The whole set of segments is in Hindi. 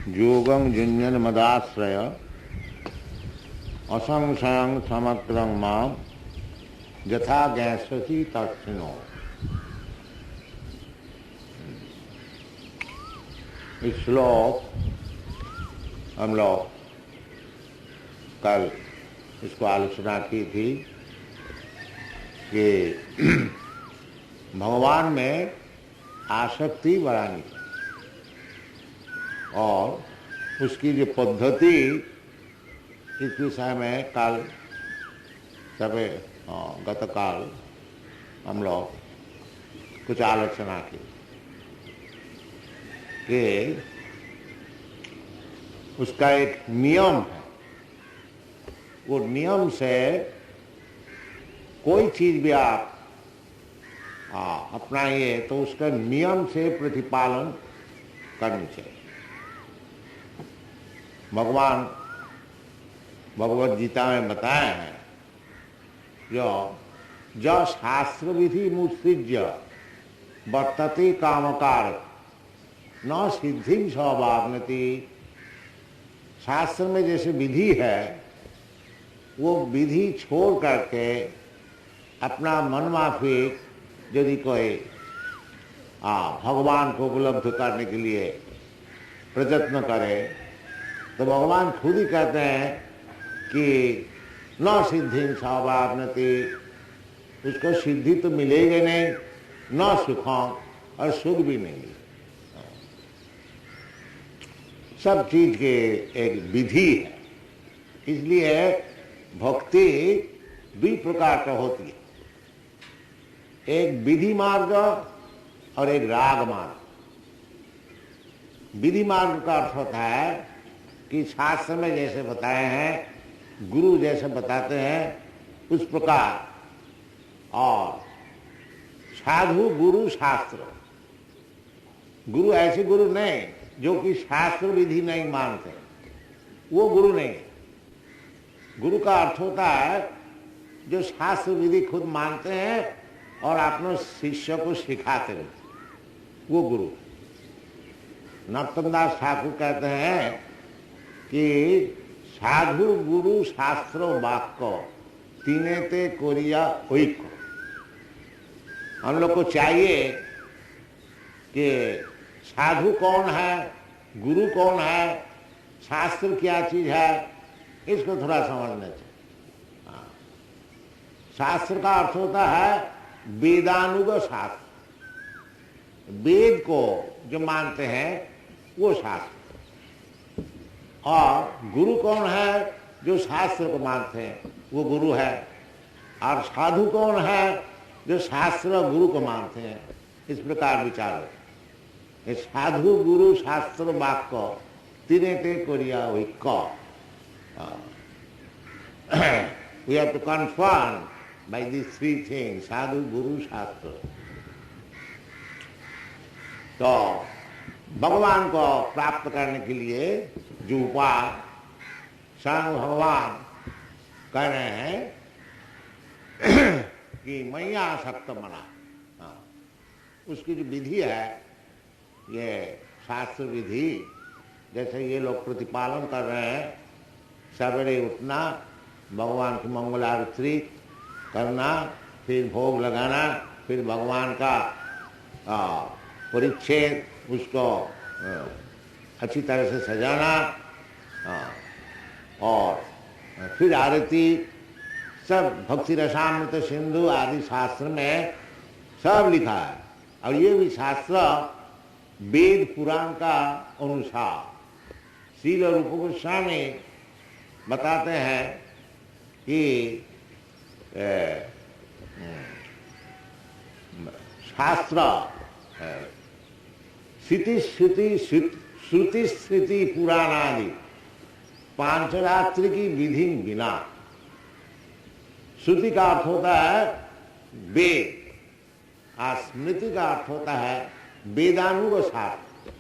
योगं युञ्जन मदाश्रय असंशयं समग्रं मां यथा ज्ञास्यसि तच्छृणु। इस श्लोक हम लोग कल इसको आलोचना की थी कि भगवान में आसक्ति बढ़ानी और उसकी जो पद्धति, इस विषय में कल सभी गतकाल हम लोग कुछ आलोचना की कि उसका एक नियम है। वो नियम से कोई चीज भी आप अपनाइए तो उसका नियम से प्रतिपालन करनी चाहिए। भगवान भगवद गीता में बताया है, जो शास्त्र विधि मुत्सृज्य वर्तते कामकार न सिद्धि स्वभावनति। शास्त्र में जैसे विधि है, वो विधि छोड़ करके अपना मन माफिक यदि कोई भगवान को उपलब्ध करने के लिए प्रयत्न करे तो भगवान खुद ही कहते हैं कि न सिद्धि स्वभावनति, उसको सिद्धि तो मिलेगी नहीं, न सुखम, और सुख भी नहीं मिलेगा। सब चीज के एक विधि है। इसलिए भक्ति दो प्रकार का होती है, एक विधि मार्ग और एक राग मार्ग। विधि मार्ग का अर्थ होता है कि शास्त्र में जैसे बताए हैं, गुरु जैसे बताते हैं उस प्रकार, और साधु गुरु शास्त्र। गुरु ऐसे गुरु नहीं जो कि शास्त्र विधि नहीं मानते, वो गुरु नहीं। गुरु का अर्थ होता है जो शास्त्र विधि खुद मानते हैं और अपने शिष्य को सिखाते हैं, वो गुरु। नरोत्तम दास ठाकुर कहते हैं कि साधु गुरु शास्त्र वाक्य तीनेते कोरिया ऐक्य। हम लोग को चाहिए कि साधु कौन है, गुरु कौन है, शास्त्र क्या चीज है, इसको थोड़ा समझना चाहिए। शास्त्र का अर्थ होता है वेदानुग शास्त्र। वेद को जो मानते हैं वो शास्त्र। और गुरु कौन है, जो शास्त्र को मानते हैं वो गुरु है। और साधु कौन है, जो शास्त्र गुरु को मानते हैं। इस प्रकार विचार हो। साधु गुरु शास्त्र वाक्य तीनेते कोरिया ऐक्य। We have to confirm by these three things, साधु गुरु शास्त्र। तो भगवान को प्राप्त करने के लिए जो उपाय स्वयं भगवान कह रहे हैं कि मैया आसक्त मना, उसकी जो विधि है, ये शास्त्र विधि जैसे ये लोग प्रतिपालन कर रहे हैं, सवेरे उठना, भगवान की मंगल आरती करना, फिर भोग लगाना, फिर भगवान का परिच्छेद उसको अच्छी तरह से सजाना, और फिर आरती, सब भक्ति रसामृत सिंधु आदि शास्त्र में सब लिखा है। और ये भी शास्त्र वेद पुराण का अनुसार। श्रील रूप गोस्वामी बताते हैं कि शास्त्र श्रुति स्मृति पुराण आदि पांचरात्रि की विधि बिना। श्रुति का अर्थ होता है वेद, और स्मृति का अर्थ होता है वेदानुग शास्त्र।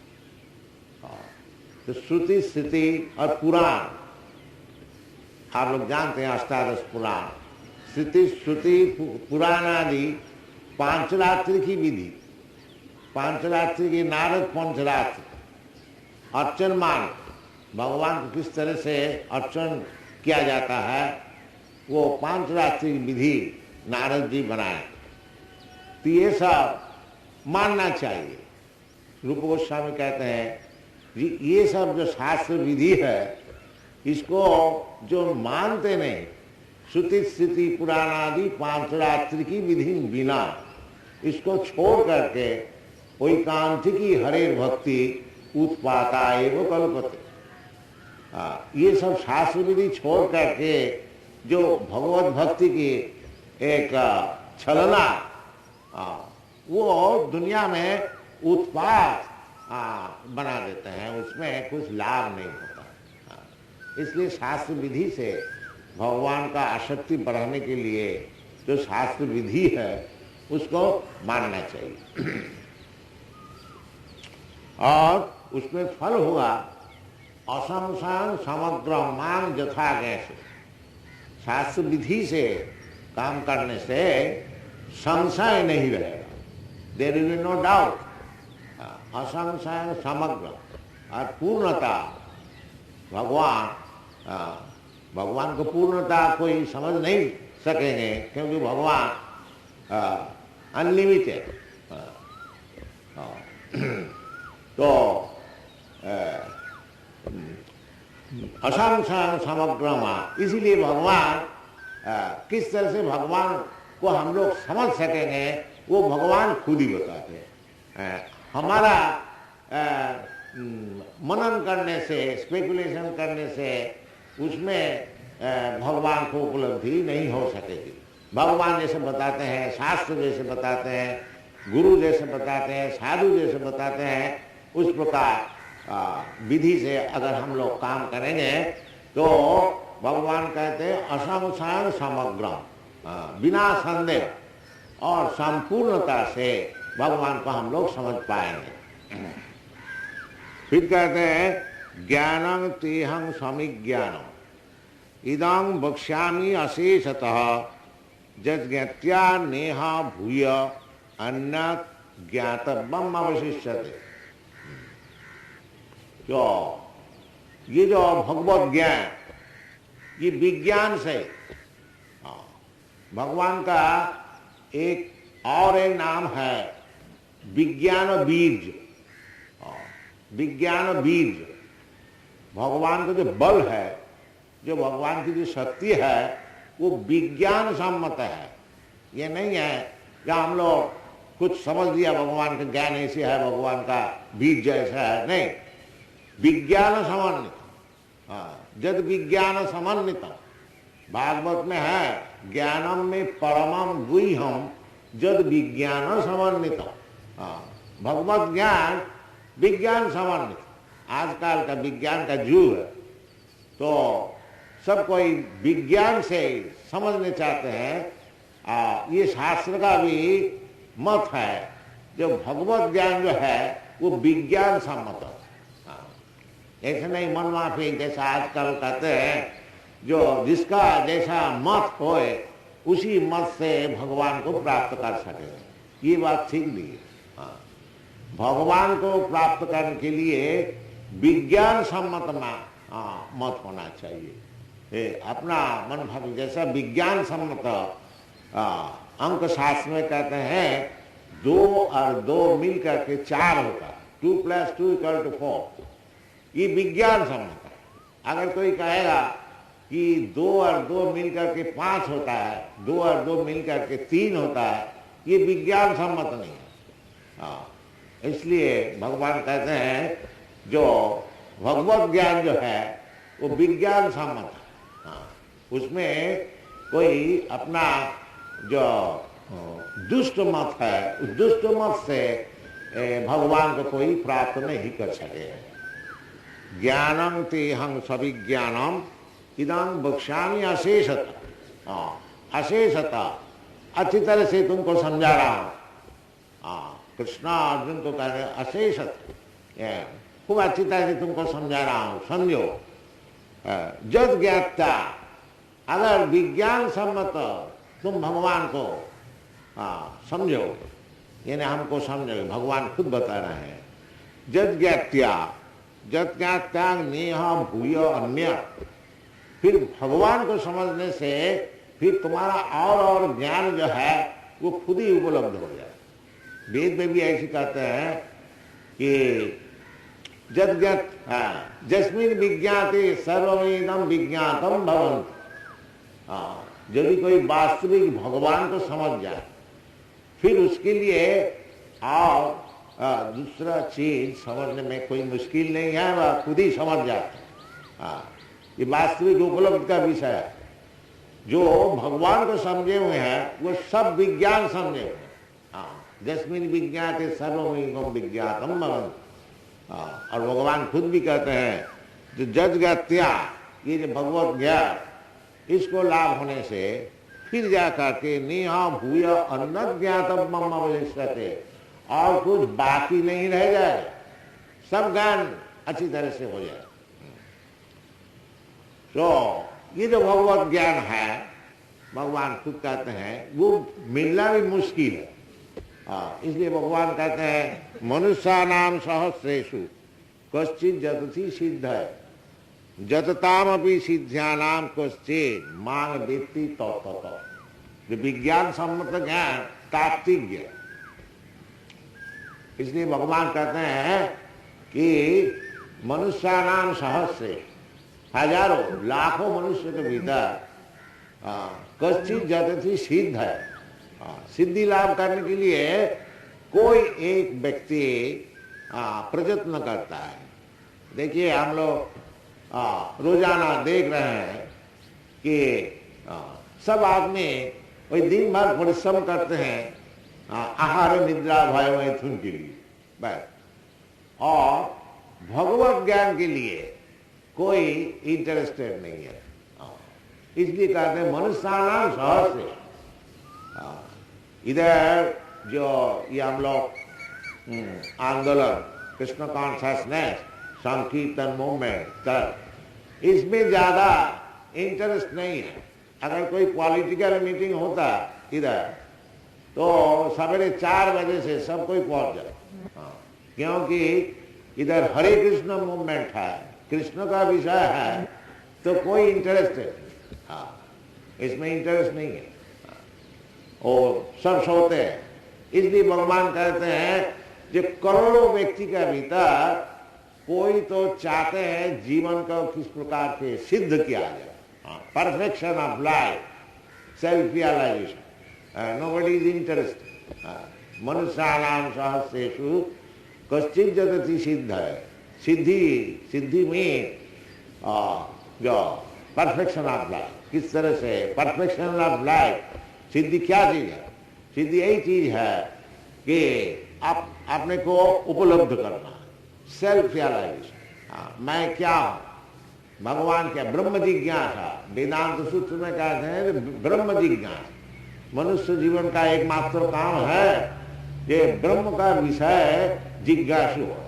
तो श्रुति स्मृति और पुराण, आप लोग जानते हैं अष्टादश पुराण, श्रुति श्रुति पुराण आदि पांचरात्रि की विधि। पांचरात्रि की नारद पंचरात्र, अर्चन मान, भगवान को किस तरह से अर्चन किया जाता है, वो 5 रात्रि की विधि नारद जी बनाए। तो ये सब मानना चाहिए। रूप गोस्वामी कहते हैं ये सब जो शास्त्र विधि है, इसको जो मानते नहीं, श्रुति स्थिति पुराण आदि 5 रात्रि की विधि बिना इसको छोड़ करके एकांतिकी हरे भक्ति उत्पाता एवं कल्पते। ये सब शास्त्र विधि छोड़ करके जो भगवत भक्ति की एक छलना, वो दुनिया में उत्पात बना देते हैं, उसमें कुछ लाभ नहीं होता। इसलिए शास्त्र विधि से भगवान का आसक्ति बढ़ाने के लिए जो शास्त्र विधि है उसको मानना चाहिए। और उसमें फल हुआ असंशयं समग्र मांग यथा गैसे। शास्त्र विधि से काम करने से संशय नहीं रहेगा, देयर इज नो डाउट। असंशय समग्र और पूर्णता, भगवान को पूर्णता कोई समझ नहीं सकेंगे, क्योंकि भगवान अनलिमिटेड। तो असंशय समग्रमा, इसीलिए भगवान किस तरह से भगवान को हम लोग समझ सकेंगे वो भगवान खुद ही बताते हैं। हमारा मनन करने से, स्पेकुलेशन करने से उसमें भगवान को उपलब्धि नहीं हो सकेगी। भगवान जैसे बताते हैं, शास्त्र जैसे बताते हैं, गुरु जैसे बताते हैं, साधु जैसे बताते हैं, उस प्रकार विधि से अगर हम लोग काम करेंगे तो भगवान कहते हैं असंशय समग्र, बिना संदेह और संपूर्णता से भगवान को हम लोग समझ पाएंगे। फिर कहते हैं ज्ञानं तेहं समिज्ञानम् इदं वक्ष्यामि अशेषतः यज्ञत्या नेहा भूय अन्यत् ज्ञातव्यम् अवशिष्यते। तो ये जो भगवत ज्ञान, ये विज्ञान से, भगवान का एक और एक नाम है विज्ञान बीज। विज्ञान बीज, भगवान का जो बल है, जो भगवान की जो शक्ति है, वो विज्ञान सम्मत है। ये नहीं है कि हम लोग कुछ समझ लिया भगवान का ज्ञान ऐसे है, भगवान का बीज जैसा है, नहीं, विज्ञान समन्वित। जद विज्ञान समन्वित, भागवत में है ज्ञानम में परमम गुह्यम जद विज्ञान समन्वित। भगवत ज्ञान विज्ञान समन्वित। आजकल का विज्ञान का युग है, तो सब कोई विज्ञान से समझने चाहते हैं। ये शास्त्र का भी मत है, जो भगवत ज्ञान जो है वो विज्ञान सम्मत है। ऐसे नहीं मन माफी जैसा आजकल कहते हैं, जो जिसका जैसा मत होए उसी मत से भगवान को प्राप्त कर सके। ये बात ठीक नहीं है। भगवान को प्राप्त करने के लिए विज्ञान सम्मत मत होना चाहिए। अपना मन भाव जैसा विज्ञान सम्मत अंक शास्त्र में कहते हैं 2 और 2 मिलकर के 4 होता, 2 + 2 = 4। ये विज्ञान सम्मत है। अगर कोई कहेगा कि 2 और 2 मिलकर के 5 होता है, 2 और 2 मिलकर के 3 होता है, ये विज्ञान सम्मत नहीं है। इसलिए भगवान कहते हैं जो भगवत ज्ञान जो है वो विज्ञान सम्मत है। उसमें कोई अपना जो दुष्ट मत है, उस दुष्ट मत से भगवान को कोई प्राप्त नहीं कर सके। ज्ञानं तेहं सविज्ञानम् इदं वक्ष्यामि अशेषतः। अशेषतः अच्छी तरह से तुमको समझा रहा हूँ। कृष्णा अर्जुन को कह रहे अशेषतः, खूब अच्छी तरह से तुमको समझा रहा हूँ, समझो। जद ज्ञाता, अगर विज्ञान सम्मत तुम भगवान को समझो, यानी हमको समझो, भगवान खुद बता रहे हैं। जद ज्ञात्या, जत ज्ञात्याग नेहा भूय अन्य, फिर भगवान को समझने से फिर तुम्हारा और ज्ञान जो है वो खुद ही उपलब्ध हो जाए। वेद में भी ऐसे कहते हैं कि जत ज्ञात जस्मिन विज्ञाते सर्वमेदं विज्ञातम भवन्ति। यदि कोई वास्तविक भगवान को समझ जाए फिर उसके लिए और दूसरा चीज समझने में कोई मुश्किल नहीं है, वह खुद ही समझ जाता है। ये वास्तविक उपलब्ध का विषय है। जो भगवान को समझे हुए हैं वो सब विज्ञान समझे हुए हैं। जस्मिन विज्ञाते सर्वमेदं विज्ञातम भवन्ति। और भगवान खुद भी कहते हैं जो जजगत्या, ये जो भगवत ज्ञान, इसको लाभ होने से फिर जा करके नेहा भूय अन्नद ज्ञातम मम भविष्यते, और कुछ बाकी नहीं रह जाए, सब ज्ञान अच्छी तरह से हो जाए। तो ये जो भगवत ज्ञान है, भगवान खुद कहते हैं वो मिलना भी मुश्किल है। इसलिए भगवान कहते हैं मनुष्यानाम सहस्रेषु कश्चित् जतति सिद्धये, जततामपि सिद्ध्यानाम कश्चित् मां वेत्ति तत्तत्। जो विज्ञान सम्मत ज्ञान तात्विक ज्ञान, इसलिए भगवान कहते हैं कि मनुष्यानाम सहस्रे, हजारों लाखों मनुष्य के भीतर कश्चित् जतति सिद्धये, सिद्धि लाभ करने के लिए कोई एक व्यक्ति प्रयत्न करता है। देखिए हम लोग रोजाना देख रहे हैं कि सब आदमी वही दिन भर परिश्रम करते हैं आहार निद्रा भय मैथुन के लिए बस, और भगवत ज्ञान के लिए कोई इंटरेस्टेड नहीं है। इसलिए कहते हैं मनुष्यानाम सहस्रे। इधर जो ये हम लोग आंदोलन कृष्ण कॉन्शसनेस संकीर्तन मूवमेंट कर, इसमें ज्यादा इंटरेस्ट नहीं है। अगर कोई पॉलिटिकल मीटिंग होता इधर तो सवेरे 4 बजे से सब कोई पहुंच जाए, क्योंकि इधर हरे कृष्ण मूवमेंट है, कृष्ण का विषय है, तो कोई इंटरेस्ट है इसमें इंटरेस्ट नहीं है और सब सोते हैं। इसलिए भगवान कहते हैं जो करोड़ों व्यक्ति का भीतर कोई तो चाहते हैं जीवन को किस प्रकार से सिद्ध किया जाए, perfection of life, self realization. Nobody is interested. मनुष्यानाम सहस्रेषु कश्चित् जतति सिद्धये। सिद्धि में जो परफेक्शन ऑफ लाइफ, किस तरह से परफेक्शन ऑफ लाइफ, सिद्धि क्या चीज है? सिद्धि यही चीज है कि आप अपने को उपलब्ध करना, सेल्फ रियलाइजेशन। मैं क्या हूं, भगवान क्या, ब्रह्म जिज्ञासा। वेदांत सूत्र में कहते हैं ब्रह्म जिज्ञासा मनुष्य जीवन का एकमात्र काम है, ये ब्रह्म का विषय जिज्ञासु हो,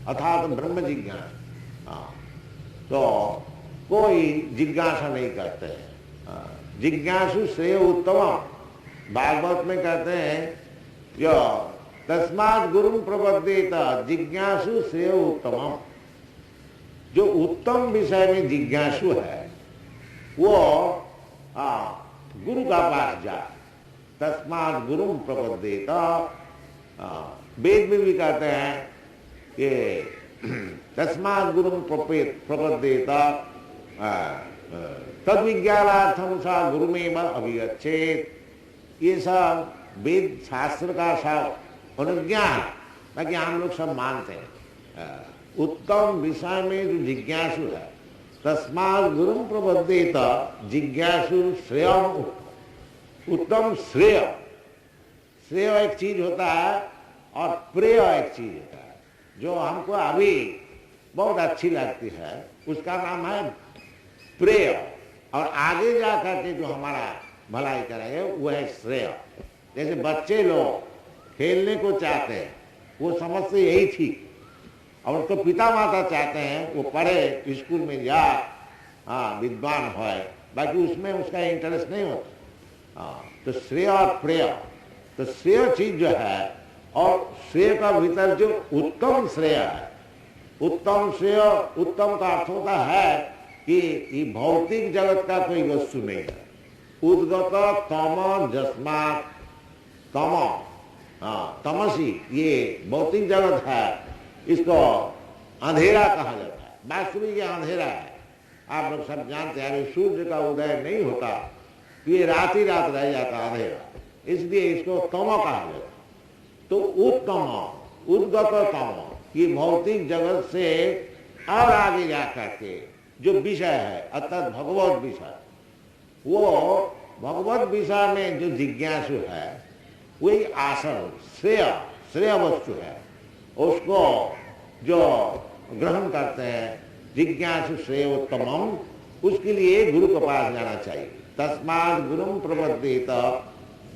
अर्थात ब्रह्म जिज्ञासा। तो कोई जिज्ञासा नहीं करते हैं। जिज्ञासु श्रेय उत्तम, भागवत में कहते हैं जो तस्मात् गुरुं प्रपद्येत जिज्ञासु श्रेय उत्तम। जो उत्तम विषय में जिज्ञासु है वो गुरु का पास जाए। तस्मात् गुरुं प्रपद्येत, वेद में भी कहते हैं कि तस्मात् गुरुं प्रपद्येत तद विज्ञानार्थम सा गुरुमेव अभिगच्छेत। ये सब वेद शास्त्र का सब अनुज्ञा है, ताकि हम लोग सब मानते हैं। उत्तम विषय में जो जिज्ञासु है, तस्मात् गुरुं प्रपद्येत जिज्ञासु श्रेयम। उत्तम श्रेय, श्रेय एक चीज होता है और प्रेय एक चीज होता है। जो हमको अभी बहुत अच्छी लगती है उसका नाम है प्रेय, और आगे जा करके जो हमारा भलाई करेंगे वो है श्रेय। जैसे बच्चे लोग खेलने को चाहते हैं, वो समझते यही ठीक, और तो पिता माता चाहते हैं वो पढ़े, स्कूल में जा, विद्वान हो, बाकी उसमें उसका इंटरेस्ट नहीं होता। तो श्रेय और प्रेय, तो श्रेय चीज जो है, और श्रेय का भीतर जो उत्तम श्रेय है उत्तम श्रेय, उत्तम का अर्थ होता है कि ये भौतिक जगत का कोई वस्तु नहीं है। उद्गत तम जस्मात् तम, तमसी, ये भौतिक जगत है, इसको अंधेरा कहा जाता है। वास्तविक ये अंधेरा है। आप लोग सब जानते हैं अगर सूर्य का उदय नहीं होता तो ये रात ही रात रह जाता अंधेरा, इसलिए इसको तम कहा जाता। तो उत्तम, उद्गत तम, ये भौतिक जगत से और आगे जाकर के जो विषय है अर्थात भगवत विषय, वो भगवत विषय में जो जिज्ञासु है वही आसन श्रेय वस्तु है, उसको जो ग्रहण करते हैं जिज्ञासु श्रेय उत्तमम, उसके लिए गुरु के पास जाना चाहिए। तस्मात् गुरुम प्रपद्येत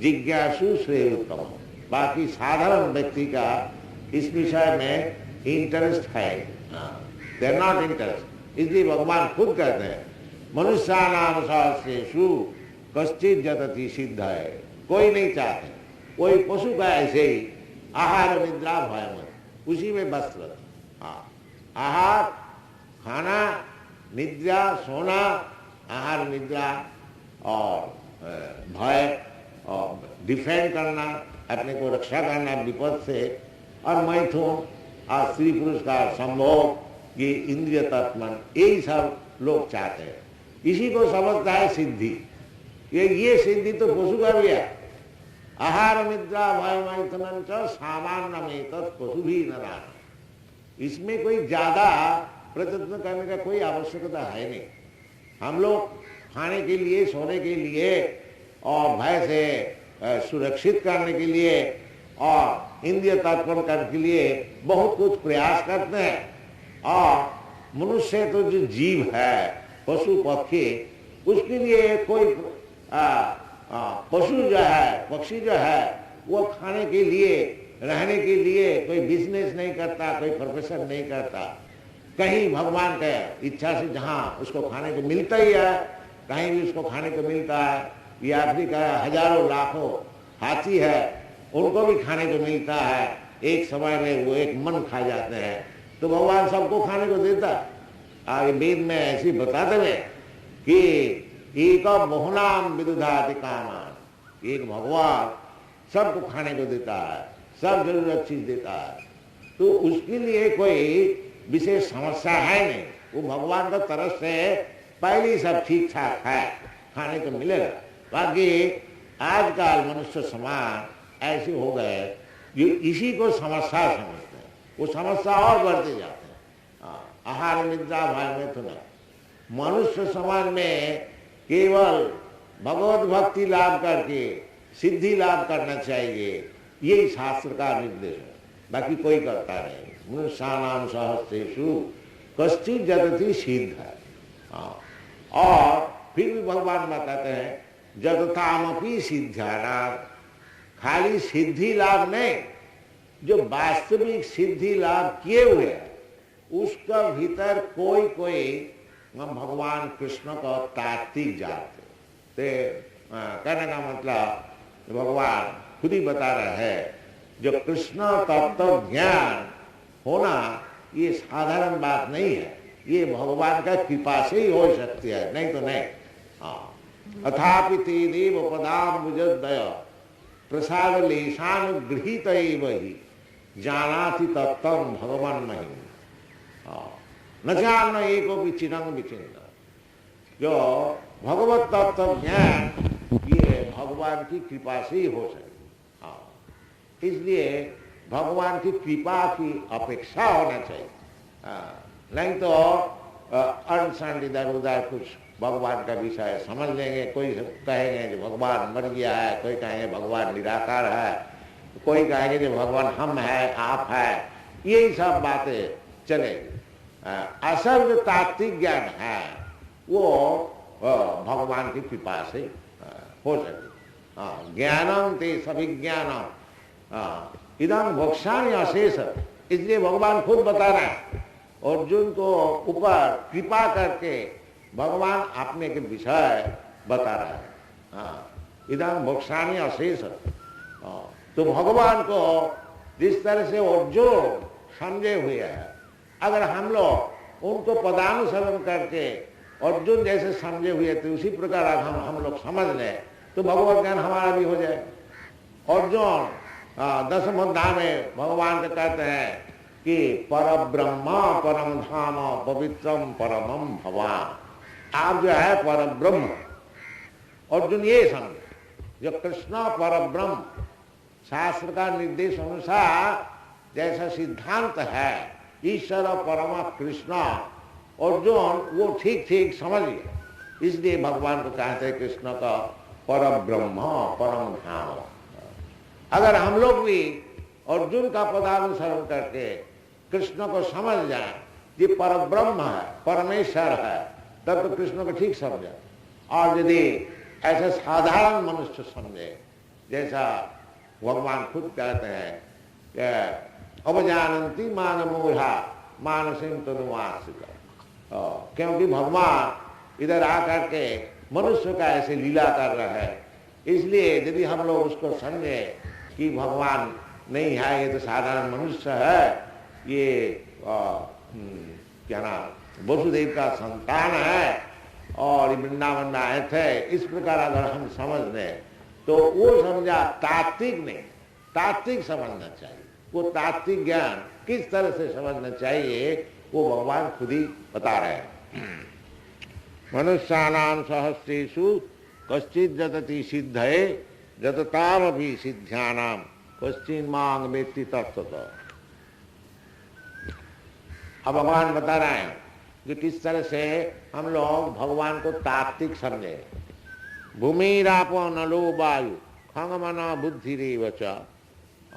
जिज्ञासु श्रेय उत्तमम। बाकी साधारण व्यक्ति का इस विषय में इंटरेस्ट है, दे आर नॉट इंटरेस्ट। इसलिए भगवान खुद कहते हैं मनुष्यानाम सहस्रेषु कश्चित् जतति सिद्ध है। कोई नहीं चाहते, कोई पशु का ऐसे ही आहार निद्रा भयमत, उसी में बस रहता। आहार, खाना, निद्रा, सोना, आहार निद्रा और भय और डिफेंड करना, अपने को रक्षा करना विपद से, और मैथुन और स्त्री पुरुष का संभोग, ये इंद्रिय तत्मन, यही सब लोग चाहते हैं। इसी को समझता है सिद्धि। ये सिद्धि तो पशु का भी है। आहार निद्रा भय मैथुन सामान्य में पशु भी न, इसमें कोई ज्यादा प्रयत्न करने का कोई आवश्यकता है नहीं। हम लोग खाने के लिए, सोने के लिए और भय से सुरक्षित करने के लिए और इंद्रिय तर्पण करने के लिए बहुत कुछ प्रयास करते हैं। और मनुष्य तो जो जीव है, पशु पक्षी, उसके लिए कोई पशु जो है, पक्षी जो है, वो खाने के लिए, रहने के लिए कोई बिजनेस नहीं करता, कोई प्रोफेशन नहीं करता। कहीं भगवान के इच्छा से जहाँ उसको खाने को मिलता ही है, कहीं भी उसको खाने को मिलता है। ये अफ्रीका हजारों लाखों हाथी है, उनको भी खाने को मिलता है। एक समय में वो एक मन खा जाते हैं, तो भगवान सबको खाने को देता। आगे वेद में ऐसी बताते हुए कि एक बहुनाम विदुधाति कामान, एक भगवान सबको खाने को देता है, सब जरूरत चीज देता है। तो उसके लिए कोई विशेष समस्या है नहीं। वो भगवान का तरफ से पहले सब ठीक ठाक है, खाने को मिलेगा। बाकी आजकल मनुष्य समाज ऐसे हो गए जो इसी को समस्या समझते हैं, वो समस्या और बढ़ते जाते हैं। आहार निद्रा भय मैथुन, मनुष्य समाज में केवल भगवत भक्ति लाभ करके सिद्धि लाभ करना चाहिए, यही शास्त्र का निर्देश है। बाकी कोई करता नहीं। मनुष्यानाम सहस्रेषु कश्चित् जतति सिद्ध है। और फिर भी भगवान बताते हैं जततामपि सिद्ध्यानां, खाली सिद्धि लाभ नहीं, जो वास्तविक सिद्धि लाभ किए हुए है उसका भीतर कोई कोई भगवान कृष्ण को तात्विक जाते। कहने का मतलब भगवान खुद ही बता रहे हैं जो कृष्ण तत्व ज्ञान होना ये साधारण बात नहीं है, ये भगवान का कृपा से ही हो सकती है, नहीं तो नहीं। अथापि ते देव पदाम्बुजद्वय प्रसाद लेशानुगृहीत ही जानाति तत्व भगवान महिम न जान एको विचिरंग विचिन्न। जो भगवत तत्व ज्ञान ये भगवान की कृपा से ही हो सके। इसलिए भगवान की कृपा की अपेक्षा होना चाहिए। नहीं तो अनशन इधर उधर कुछ भगवान का विषय समझ लेंगे। कोई कहेंगे जो भगवान मर गया है, कोई कहेंगे भगवान निराकार है, कोई कहेंगे जो भगवान हम है आप है, यही सब बातें चलेगी। असल जो तात्विक ज्ञान है वो भगवान की कृपा से हो सके। ज्ञानम ते सभिज्ञानम इदं भोक्षानि अशेष। इसलिए भगवान खुद बता रहे हैं अर्जुन को ऊपर कृपा करके भगवान अपने के विषय बता रहा है। इदं भोक्षानि अशेष। तो भगवान को जिस तरह से अर्जुन समझे हुए है अगर हम लोग उनको पदानुसरण करके अर्जुन जैसे समझे हुए थे उसी प्रकार अगर हम लोग समझ लें तो भगवत ज्ञान हमारा भी हो जाए। अर्जुन दसम अध्याय में भगवान को कहते हैं कि पर ब्रह्म परम धाम पवित्रम परमम भवान, आप जो है पर ब्रह्म। अर्जुन ये समझे जो कृष्ण पर ब्रह्म, शास्त्र का निर्देश अनुसार जैसा सिद्धांत है ईश्वर परम कृष्ण, अर्जुन वो ठीक ठीक समझ गया। इसलिए भगवान को कहते हैं कृष्ण का पर ब्रह्म परम धाम। अगर हम लोग भी अर्जुन का पदानुसरण करके कृष्ण को समझ जाए ये पर ब्रह्म है, परमेश्वर है, तब तो कृष्ण को ठीक समझे। और यदि ऐसे साधारण मनुष्य समझे, जैसा भगवान खुद कहते हैं कि अवजानंती मान मोहा मानसिम तनुवासिका, क्योंकि भगवान इधर आकर के मनुष्य का ऐसे लीला कर रहा है। इसलिए यदि हम लोग उसको समझे कि भगवान नहीं है, ये तो साधारण मनुष्य है, ये क्या नाम वसुदेव का संतान है और वृंदावन में आए थे, इस प्रकार अगर हम समझ लें तो वो समझा तात्विक नहीं, तात्विक समझना चाहिए। वो तात्विक ज्ञान किस तरह से समझना चाहिए वो भगवान खुद ही बता रहे हैं। मनुष्यानां सहस्रेषु कश्चित् जतति सिद्धये जततामपि सिद्ध्यानां कश्चिन् मां वेत्ति तत्त्वतः। अब भगवान बता रहे हैं कि किस तरह से हम लोग भगवान को तात्विक समझे। भूमिरापो नलो वायु खंगमना बुद्धिरेव च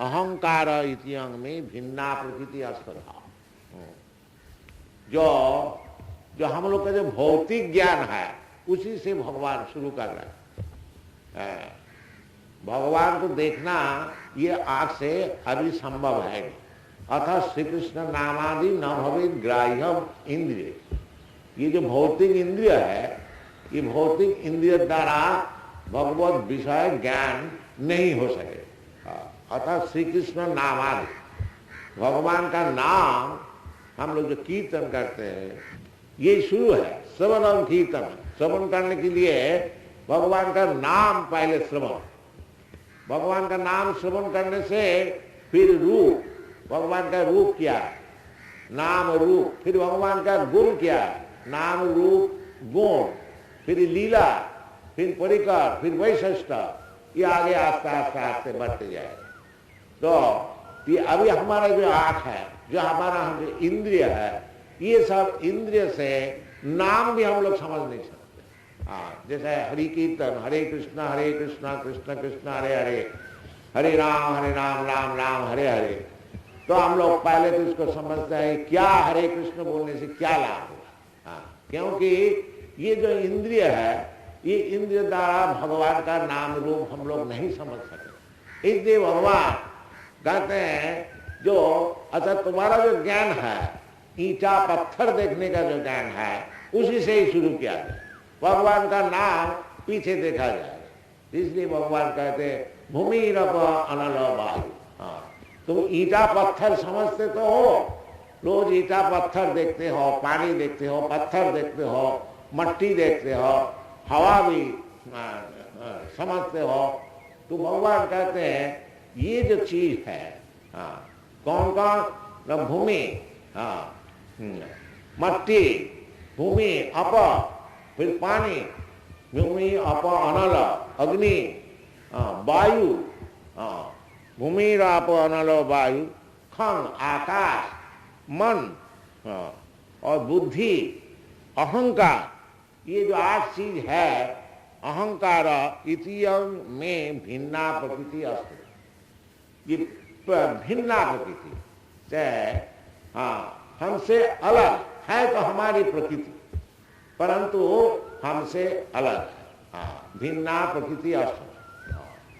अहंकार इति अंग में भिन्ना प्रकृति अस्पधा। जो हम लोग का जो भौतिक ज्ञान है उसी से भगवान शुरू कर रहे हैं। भगवान को देखना ये आंख से अभी संभव है नहीं, अतः श्री कृष्ण नामादि न भवे ग्राह्यम इंद्रिय। ये जो भौतिक इंद्रिय है, ये भौतिक इंद्रिय द्वारा भगवत विषय ज्ञान नहीं हो सके। अतः श्री कृष्ण नामादि भगवान का नाम हम लोग जो कीर्तन करते हैं ये शुरू है। श्रवणम कीर्तन, श्रवण करने के लिए भगवान का नाम पहले श्रवण, भगवान का नाम श्रवण करने से फिर रूप, भगवान का रूप क्या है, नाम रूप, फिर भगवान का गुण क्या है, नाम रूप गुण, फिर लीला, फिर परिकर, फिर वैशिष्ट, ये आगे आस्ते आस्ते आस्ते बढ़ते जाए। तो ये अभी हमारा जो आंख है, जो हमारा जो इंद्रिय है, ये सब इंद्रिय से नाम भी हम लोग समझ नहीं सकते। हाँ, जैसे हरि कीर्तन हरे कृष्णा कृष्ण कृष्ण हरे हरे, हरे राम राम राम हरे हरे, तो हम लोग पहले तो इसको समझते हैं क्या हरे कृष्ण बोलने से क्या लाभ होगा। हाँ, क्योंकि ये जो इंद्रिय है ये इंद्रिय द्वारा भगवान का नाम रूप हम लोग नहीं समझ सके। इसलिए भगवान कहते हैं जो अच्छा तुम्हारा जो ज्ञान है ईंटा पत्थर देखने का जो ज्ञान है उसी से ही शुरू किया जाए, भगवान का नाम पीछे देखा जाए। इसलिए भगवान कहते हैं भूमिरप अनल वायु। हाँ, तुम ईंटा पत्थर समझते तो हो, रोज ईंटा पत्थर देखते हो, पानी देखते हो, पत्थर देखते हो, मट्टी देखते हो, हवा भी समझते हो, तो भगवान कहते हैं ये जो चीज है, हाँ, कौन कौन, भूमि, हाँ, मट्टी, भूमि अप, फिर पानी, भूमि अप अनल, अग्नि, वायु, भूमि अप अनल वायु, खंग आकाश, मन और बुद्धि, अहंकार, ये जो 8 चीज है अहंकार इतियं में भिन्ना प्रकृति अस्ति। ये भिन्ना प्रकृति से हाँ हमसे अलग है, तो हमारी प्रकृति परंतु हमसे अलग है। हाँ, भिन्ना प्रकृति अस्ति।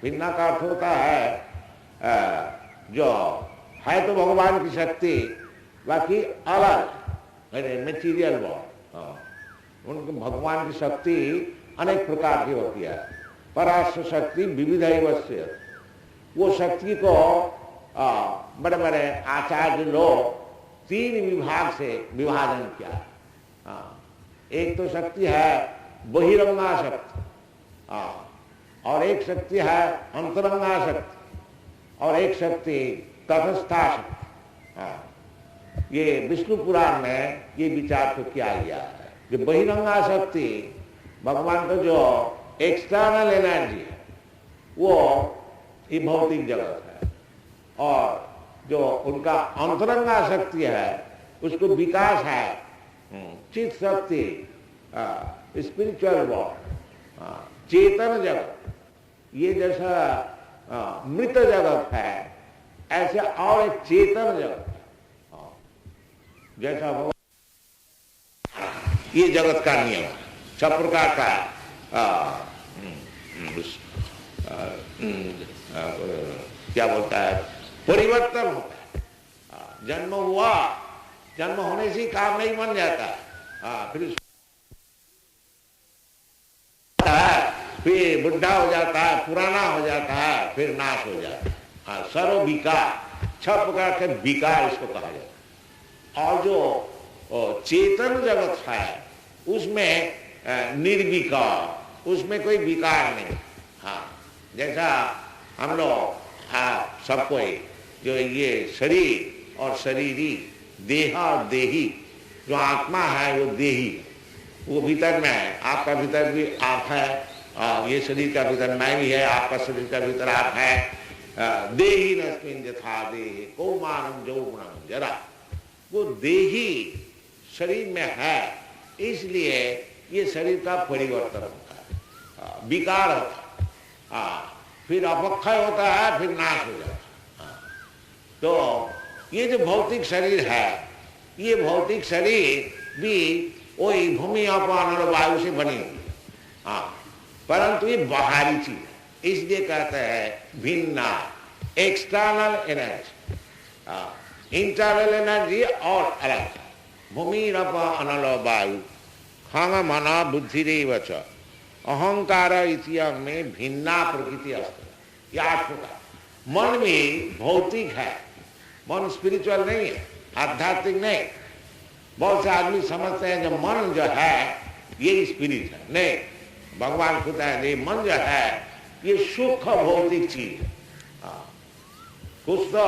भिन्ना का अर्थ होता है जो है तो भगवान की शक्ति, बाकी अलग मेटीरियल वर्ल्ड। उनके भगवान की शक्ति अनेक प्रकार की होती है। पराशर शक्ति विविध, वो शक्ति को बड़े बड़े आचार्य लोग तीन विभाग से विभाजन किया। एक तो शक्ति है बहिरंगा शक्ति, और एक शक्ति है अंतरंगा शक्ति, और एक शक्ति तटस्था शक्ति। ये विष्णु पुराण में ये विचार को किया गया है कि बहिरंगा शक्ति भगवान का जो एक्सटर्नल एनर्जी है वो ये भौतिक जगत है, और जो उनका अंतरंगा शक्ति है उसको विकास है चित्त शक्ति, स्पिरिचुअल वर्ल्ड, चेतन जगत। ये जैसा मृत जगत है ऐसे और एक चेतन जगत है, जैसा भगवान ये जगत का नियम है। सब प्रकार का क्या बोलता है परिवर्तन होता है। जन्म हुआ, जन्म होने से काम नहीं बन जाता, फिर बुढ़ा हो जाता है, पुराना हो जाता है, फिर नाश हो जाता है। सर्व विकार, 6 प्रकार के विकार इसको कहा जाता है। और जो चेतन जगत है उसमें निर्विकार, उसमें कोई विकार नहीं। जैसा हम लोग सब कोई जो ये शरीर और शरीरी, देह और देही, जो आत्मा है वो देही, वो भीतर में है। आपका भीतर भी आप है, ये शरीर का भीतर मैं भी है, आपका शरीर का भीतर आप है। देही नस्मिन् यथा देहे कौमारं यौवनं जरा, वो देही शरीर में है, इसलिए ये शरीर का परिवर्तन होता है, विकार होता है, फिर अपक्षय होता है, फिर नाश हो जाता है। तो ये जो भौतिक शरीर है, ये भौतिक शरीर भी वही भूमि अपान और वायु से बनी हुई, परंतु ये बाहरी चीज है, इसलिए कहते हैं भिन्ना, एक्सटर्नल एनर्जी, इंटरनल एनर्जी और अलग। भूमि अनल वायु खंग मना बुद्धि रेवच अहंकार इतिहास में भिन्ना प्रकृति अस्त्र। ये 8 प्रकार। मन भी भौतिक है, मन स्पिरिचुअल नहीं है, आध्यात्मिक नहीं। बहुत से आदमी समझते हैं जो मन जो है ये स्पिरिट है, नहीं। भगवान खुद है ये मन जो है ये सुख भौतिक चीज है। कुछ तो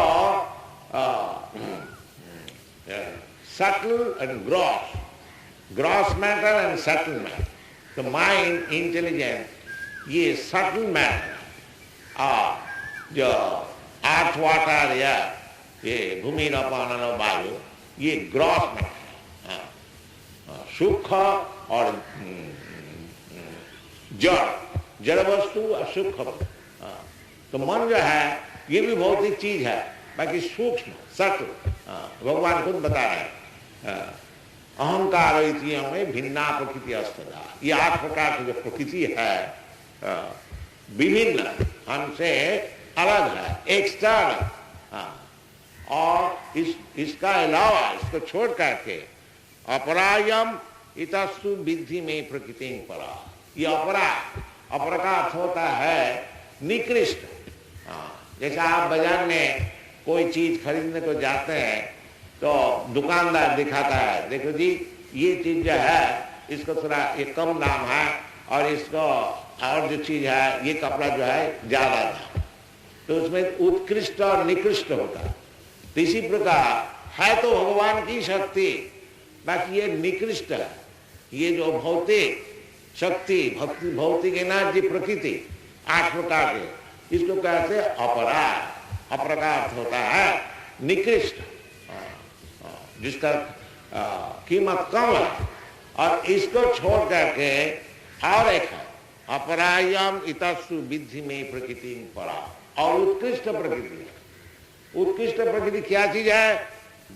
subtle and gross matter and subtle matter. The mind, intelligence, ये subtle matter, जो earth, water, air, ये भूमि अपान वायु, ये ग्रॉस मैटर है, सुख और जड़ वस्तु और सुख। तो मन जो है ये भी भौतिक चीज है, बाकी सूक्ष्म सत्व भगवान खुद बता रहे हैं। अहंकार में भिन्ना प्रकृति अस्थिता। ये 8 प्रकार की जो प्रकृति है विभिन्न, हमसे अलग है, एक्सटर्नल। और इसका अलावा, इसको छोड़ करके अपरायम इतस्तु विद्धि में प्रकृति परा। ये अपर का अर्थ होता है निकृष्ट। जैसे आप बाजार में कोई चीज खरीदने को जाते हैं तो दुकानदार दिखाता है, देखो जी ये चीज जो है इसको थोड़ा ये कम दाम है, और इसको और जो चीज है ये कपड़ा जो है ज्यादा दाम। तो उसमें उत्कृष्ट और निकृष्ट होता है। तो इसी प्रकार है तो भगवान की शक्ति, बाकी ये निकृष्ट है। ये जो भौतिक शक्ति, भौतिक एनर्जी, प्रकृति 8 प्रकार के, इसको कहते हैं अपरा। अपर का अर्थ होता है निकृष्ट, जिसका कीमत कम है। और इसको छोड़ करके और एक है अपरायम इतस्तु विद्धि में प्रकृति परा, और उत्कृष्ट प्रकृति। उत्कृष्ट प्रकृति क्या चीज है?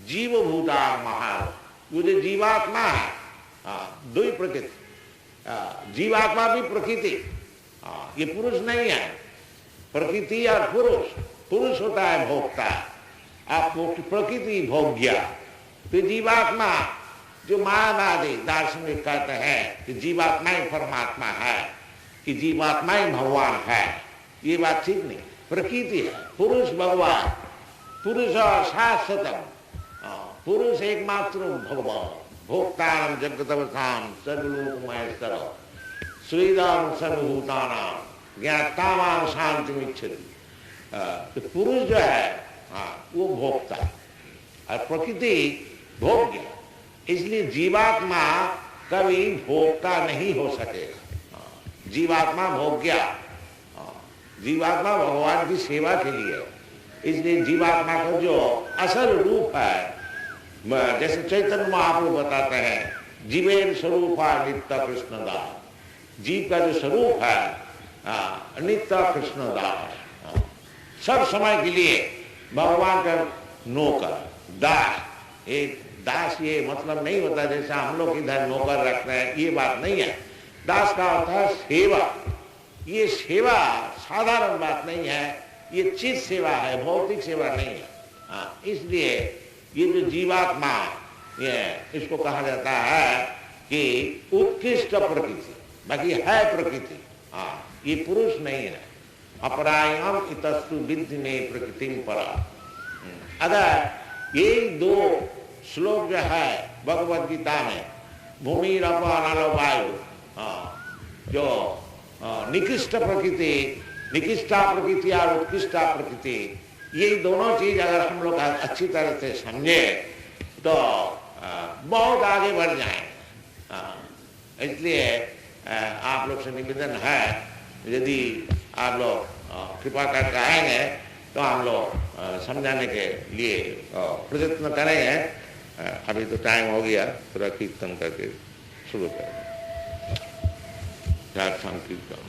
जीव भूता महा, वो जो जीवात्मा है, 2 प्रकृति। जीवात्मा भी प्रकृति, ये पुरुष नहीं है। प्रकृति और पुरुष, पुरुष होता है भोक्ता, आप प्रकृति भोग्या। तो जीवात्मा जो मायावादी दार्शनिक कहते हैं कि जीवात्मा ही परमात्मा है, कि जीवात्मा ही भगवान है, ये बात ठीक नहीं। प्रकृति है, पुरुष भगवान, पुरुष शाश्वतम, पुरुष एकमात्र भगवान, भोक्तारम जगतवसाम सर्वलोकमहेश्वर श्रीराम सर्वभूतानाम ज्ञातावान शांतिमिच्छति। तो पुरुष जो है वो भोक्ता और प्रकृति भोग्य, इसलिए जीवात्मा कभी भोक्ता नहीं हो सकेगा। जीवात्मा भोग्या, जीवात्मा भगवान की सेवा के लिए, इसलिए जीवात्मा का जो असल रूप है, जैसे चैतन्य महाप्रभु बताते हैं, जीवेर स्वरूपा नित्य कृष्णदास, जीव का जो स्वरूप है नित्य कृष्णदास, सब समय के लिए भगवान का नौकर दास। एक दास ये मतलब नहीं होता जैसा हम लोग इधर नौकर रखते हैं, ये बात नहीं है। दास का अर्थ है सेवा। ये सेवा साधारण बात नहीं है, ये चित सेवा है, भौतिक सेवा नहीं है। इसलिए ये जो जीवात्मा, ये इसको कहा जाता है कि उत्कृष्ट प्रकृति, बाकी है प्रकृति, ये पुरुष नहीं है। अपरायम इतस्तु विद्धि में प्रकृति परा। अगर ये दो श्लोक जो है भगवद गीता में, भूमि रप अनल वायु, जो निकृष्ट प्रकृति, निकृष्टा प्रकृति और उत्कृष्टा प्रकृति, ये दोनों चीज अगर हम लोग अच्छी तरह से समझे तो बहुत आगे बढ़ जाए। इसलिए आप लोग से निवेदन है, यदि आप लोग कृपा करके आएंगे तो हम लोग समझाने के लिए प्रयत्न करेंगे। अभी तो टाइम हो गया, थोड़ा कीर्तन करके शुरू करेंगे। कीर्तन